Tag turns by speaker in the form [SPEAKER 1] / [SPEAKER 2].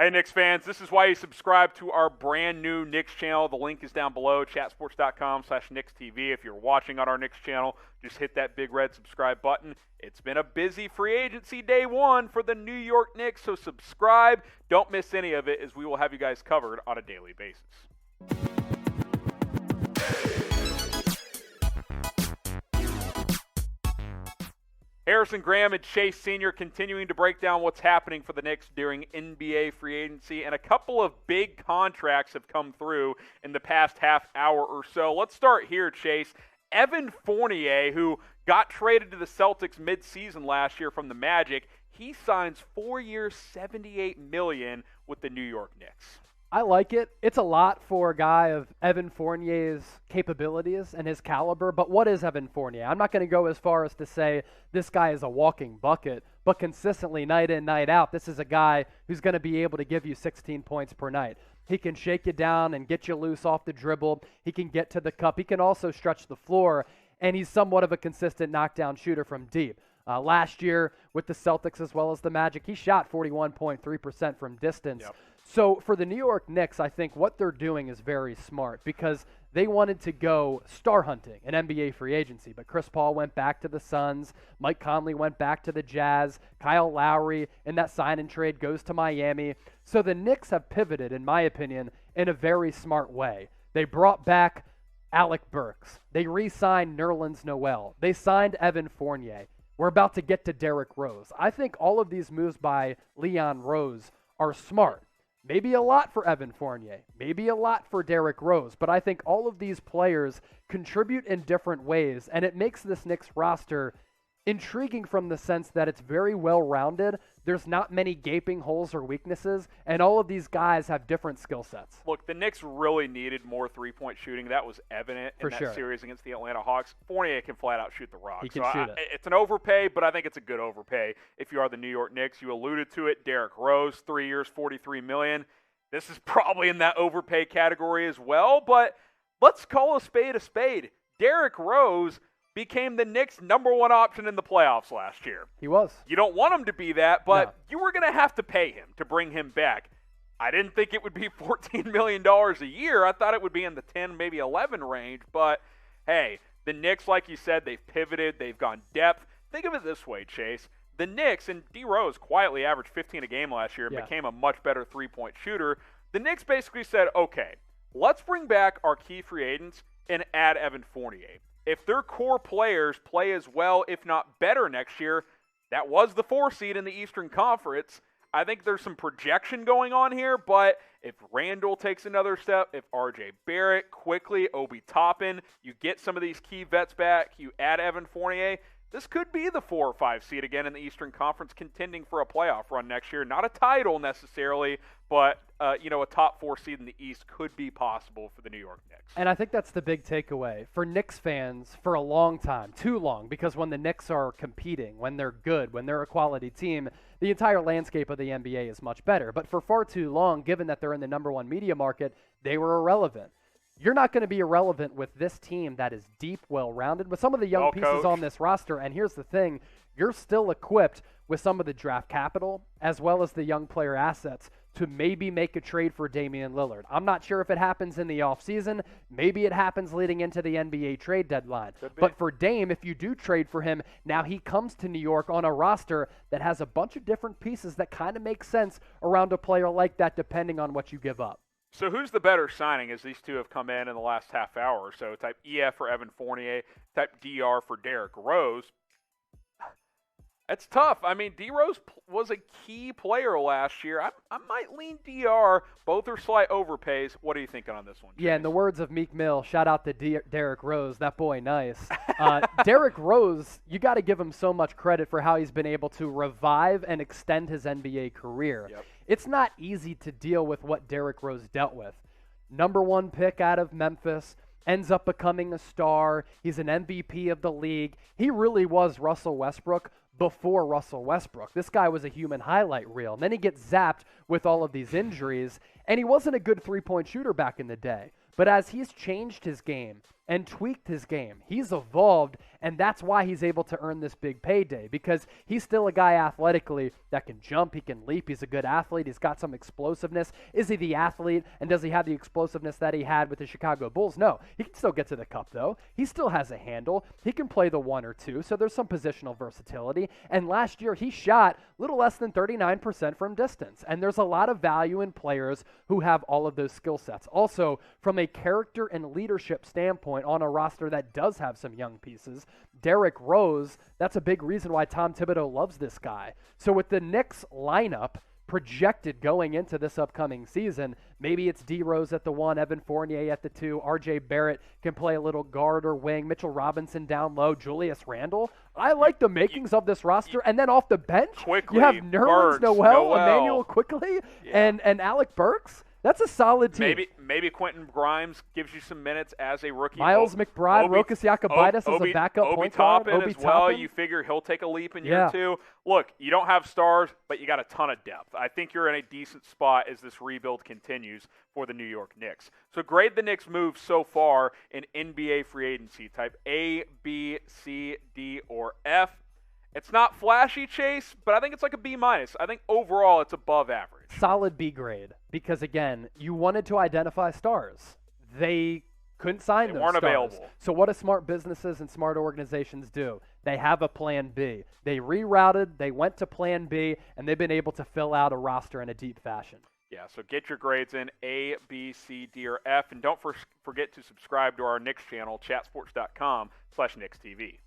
[SPEAKER 1] Hey, Knicks fans, this is why you subscribe to our brand new Knicks channel. The link is down below, chatsports.com/KnicksTV. If you're watching on our Knicks channel, just hit that big red subscribe button. It's been a busy free agency day one for the New York Knicks, so subscribe. Don't miss any of it, as we will have you guys covered on a daily basis. Harrison Graham and Chase Sr. continuing to break down what's happening for the Knicks during NBA free agency, and a couple of big contracts have come through in the past half hour or so. Let's start here, Chase. Evan Fournier, who got traded to the Celtics mid-season last year from the Magic, he signs 4 years, $78 million with the New York Knicks.
[SPEAKER 2] I like it. It's a lot for a guy of Evan Fournier's capabilities and his caliber, but what is Evan Fournier? I'm not going to go as far as to say this guy is a walking bucket, but consistently, night in, night out, this is a guy who's going to be able to give you 16 points per night. He can shake you down and get you loose off the dribble. He can get to the cup. He can also stretch the floor, and he's somewhat of a consistent knockdown shooter from deep. Last year with the Celtics as well as the Magic, he shot 41.3% from distance.
[SPEAKER 1] Yep.
[SPEAKER 2] So for the New York Knicks, I think what they're doing is very smart because they wanted to go star hunting in NBA free agency, but Chris Paul went back to the Suns, Mike Conley went back to the Jazz, Kyle Lowry in that sign and trade goes to Miami. So the Knicks have pivoted, in my opinion, in a very smart way. They brought back Alec Burks. They re-signed Nerlens Noel. They signed Evan Fournier. We're about to get to Derrick Rose. I think all of these moves by Leon Rose are smart. Maybe a lot for Evan Fournier, maybe a lot for Derrick Rose, but I think all of these players contribute in different ways, and it makes this Knicks roster intriguing from the sense that it's very well-rounded. There's not many gaping holes or weaknesses, and all of these guys have different skill sets.
[SPEAKER 1] Look, the Knicks really needed more three-point shooting. That was evident in that series against the Atlanta Hawks. Fournier can flat-out shoot the rock.
[SPEAKER 2] He can shoot it.
[SPEAKER 1] It's an overpay, but I think it's a good overpay if you are the New York Knicks. You alluded to it. Derrick Rose, 3 years, $43 million. This is probably in that overpay category as well, but let's call a spade a spade. Derrick Rose became the Knicks' number one option in the playoffs last year.
[SPEAKER 2] He was.
[SPEAKER 1] You don't want him to be that, but you were going to have to pay him to bring him back. I didn't think it would be $14 million a year. I thought it would be in the 10, maybe 11 range, but hey, the Knicks, like you said, they've pivoted, they've gone depth. Think of it this way, Chase. The Knicks, and D. Rose quietly averaged 15 a game last year and became a much better three-point shooter. The Knicks basically said, okay, let's bring back our key free agents and add Evan Fournier. If their core players play as well, if not better next year, that was the 4 seed in the Eastern Conference. I think there's some projection going on here, but if Randall takes another step, if R.J. Barrett, quickly, Obi Toppin, you get some of these key vets back, you add Evan Fournier, this could be the 4 or 5 seed again in the Eastern Conference, contending for a playoff run next year. Not a title necessarily, but a top 4 seed in the East could be possible for the New York Knicks.
[SPEAKER 2] And I think that's the big takeaway for Knicks fans for a long time, too long, because when the Knicks are competing, when they're good, when they're a quality team, the entire landscape of the NBA is much better. But for far too long, given that they're in the number one media market, they were irrelevant. You're not going to be irrelevant with this team that is deep, well-rounded, with some of the young pieces on this roster. And here's the thing, you're still equipped with some of the draft capital as well as the young player assets to maybe make a trade for Damian Lillard. I'm not sure if it happens in the offseason. Maybe it happens leading into the NBA trade deadline. But for Dame, if you do trade for him, now he comes to New York on a roster that has a bunch of different pieces that kind of make sense around a player like that depending on what you give up.
[SPEAKER 1] So who's the better signing as these two have come in the last half hour or so? Type EF for Evan Fournier, type DR for Derrick Rose. It's tough. I mean, D. Rose was a key player last year. I might lean DR. Both are slight overpays. What are you thinking on this one, Chase?
[SPEAKER 2] Yeah, in the words of Meek Mill, shout out to Derrick Rose. That boy, nice. Derrick Rose, you got to give him so much credit for how he's been able to revive and extend his NBA career.
[SPEAKER 1] Yep.
[SPEAKER 2] It's not easy to deal with what Derrick Rose dealt with. Number 1 pick out of Memphis, ends up becoming a star. He's an MVP of the league. He really was Russell Westbrook before Russell Westbrook. This guy was a human highlight reel. And then he gets zapped with all of these injuries, and he wasn't a good three-point shooter back in the day. But as he's changed his game, and tweaked his game. He's evolved, and that's why he's able to earn this big payday, because he's still a guy athletically that can jump, he can leap, he's a good athlete, he's got some explosiveness. Is he the athlete, and does he have the explosiveness that he had with the Chicago Bulls? No. He can still get to the cup, though. He still has a handle. He can play the 1 or 2, so there's some positional versatility. And last year, he shot a little less than 39% from distance, and there's a lot of value in players who have all of those skill sets. Also, from a character and leadership standpoint, on a roster that does have some young pieces, Derrick Rose, that's a big reason why Tom Thibodeau loves this guy. So with the Knicks lineup projected going into this upcoming season, maybe it's D. Rose at the 1, Evan Fournier at the 2, R.J. Barrett can play a little guard or wing, Mitchell Robinson down low, Julius Randle. I like the makings of this roster. And then off the bench, you have Nerlens Noel, Emmanuel Quickley, and Alec Burks. That's a solid team.
[SPEAKER 1] Maybe Quentin Grimes gives you some minutes as a rookie.
[SPEAKER 2] Miles McBride, Rokas Jakabitis as a backup point guard.
[SPEAKER 1] Obi Toppin. You figure he'll take a leap in year 2. Look, you don't have stars, but you got a ton of depth. I think you're in a decent spot as this rebuild continues for the New York Knicks. So grade the Knicks' moves so far in NBA free agency. Type A, B, C, D, or F. It's not flashy, Chase, but I think it's like a B-. I think overall it's above average.
[SPEAKER 2] Solid B grade, because again, you wanted to identify stars. They couldn't sign those
[SPEAKER 1] weren't
[SPEAKER 2] stars.
[SPEAKER 1] Available.
[SPEAKER 2] So what do smart businesses and smart organizations do? They have a plan B. They rerouted, they went to plan B, and they've been able to fill out a roster in a deep fashion.
[SPEAKER 1] Yeah, so get your grades in A, B, C, D, or F, and don't forget to subscribe to our Knicks channel, chatsports.com/KnicksTV.